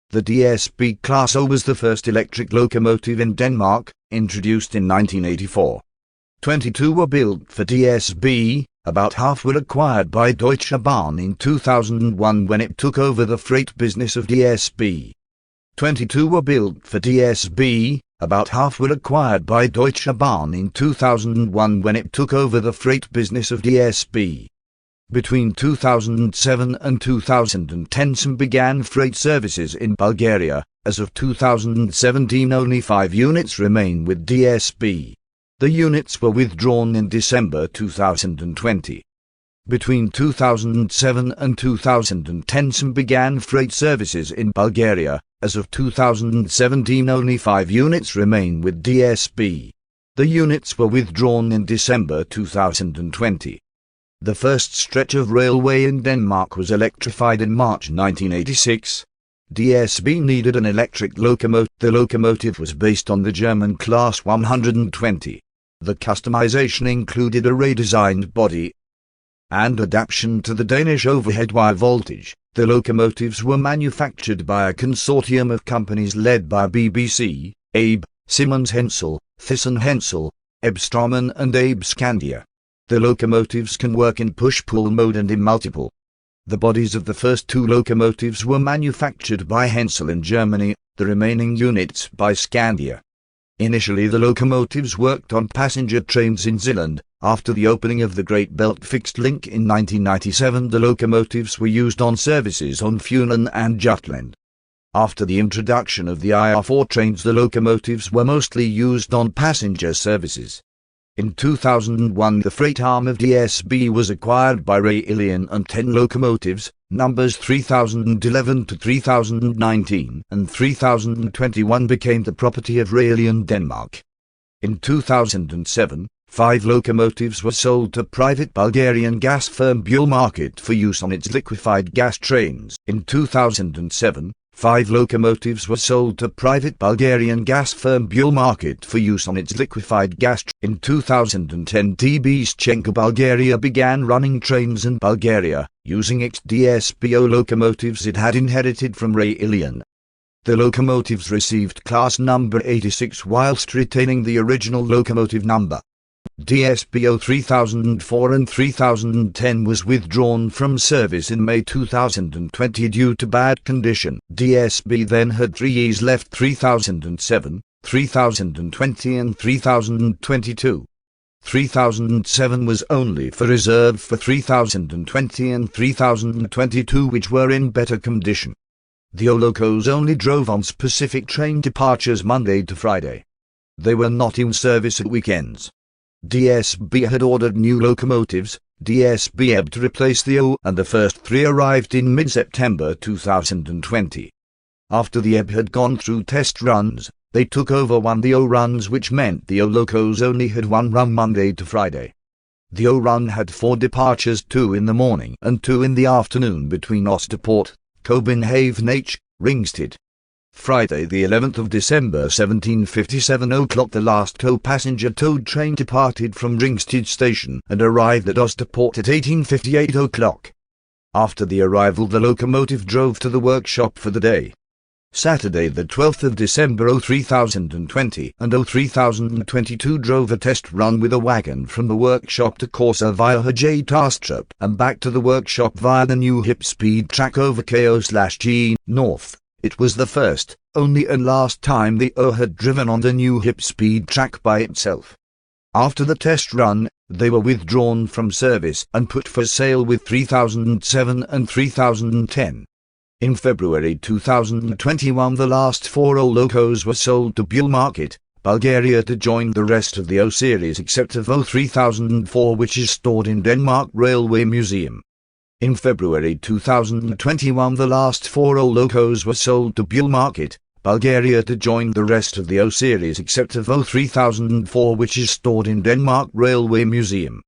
The DSB Class O was the first electric locomotive in Denmark, introduced in 1984. 22 were built for DSB, about half were acquired by Deutsche Bahn in 2001 when it took over the freight business of DSB. 22 were built for DSB, about half were acquired by Deutsche Bahn in 2001 when it took over the freight business of DSB. Between 2007 and 2010 some began freight services in Bulgaria. As of 2017 only 5 units remain with DSB. The units were withdrawn in December 2020. Between 2007 and 2010 some began freight services in Bulgaria. As of 2017 only 5 units remain with DSB. The units were withdrawn in December 2020. The first stretch of railway in Denmark was electrified in March 1986. DSB needed an electric locomotive. The locomotive was based on the German Class 120. The customization included a redesigned body and adaptation to the Danish overhead wire voltage. The locomotives were manufactured by a consortium of companies led by BBC, ABE, Siemens Hensel, Thyssen Hensel, ABE Straumann and ABE Scandia. The locomotives can work in push-pull mode and in multiple. The bodies of the first 2 locomotives were manufactured by Hensel in Germany, the remaining units by Scandia. Initially the locomotives worked on passenger trains in Zealand. After the opening of the Great Belt Fixed Link in 1997 the locomotives were used on services on Funen and Jutland. After the introduction of the IR4 trains the locomotives were mostly used on passenger services. In 2001 the freight arm of DSB was acquired by Railion and 10 locomotives, numbers 3011 to 3019 and 3021 became the property of Railion Denmark. In 2007, 5 locomotives were sold to private Bulgarian gas firm Buell Market for use on its liquefied gas trains. In 2007, 5 locomotives were sold to private Bulgarian gas firm Buell Market for use on its liquefied gas. In 2010 DB Schenker Bulgaria began running trains in Bulgaria, using ex-DSBO locomotives it had inherited from Railion. The locomotives received class number 86 whilst retaining the original locomotive number. DSBO 3004 and 3010 was withdrawn from service in May 2020 due to bad condition. DSB then had 3 Es left: 3007, 3020 and 3022. 3007 was only for reserve for 3020 and 3022 which were in better condition. The O-locos only drove on specific train departures Monday to Friday. They were not in service at weekends. DSB had ordered new locomotives, DSB EB to replace the O, and the first 3 arrived in mid-September 2020. After the EB had gone through test runs, they took over the O runs, which meant the O-locos only had 1 run Monday to Friday. The O run had 4 departures, 2 in the morning and 2 in the afternoon between Osterport, Copenhagen H, Ringsted. Friday the 11th of December 1757 o'clock the last co-passenger towed train departed from Ringsted station and arrived at Osterport at 1858 o'clock. After the arrival the locomotive drove to the workshop for the day. Saturday the 12th of December 3020 and 3022 drove a test run with a wagon from the workshop to Corsa via J Tastrup and back to the workshop via the new hip speed track over KO/G North. It was the first, only and last time the O had driven on the new hip speed track by itself. After the test run, they were withdrawn from service and put for sale with 3007 and 3010. In February 2021 the last 4 O-locos were sold to Buell Market, Bulgaria to join the rest of the O series except of O3004 which is stored in Denmark Railway Museum. In February 2021 the last 4 O-locos were sold to Buell Market, Bulgaria to join the rest of the O series except of O3004 which is stored in Denmark Railway Museum.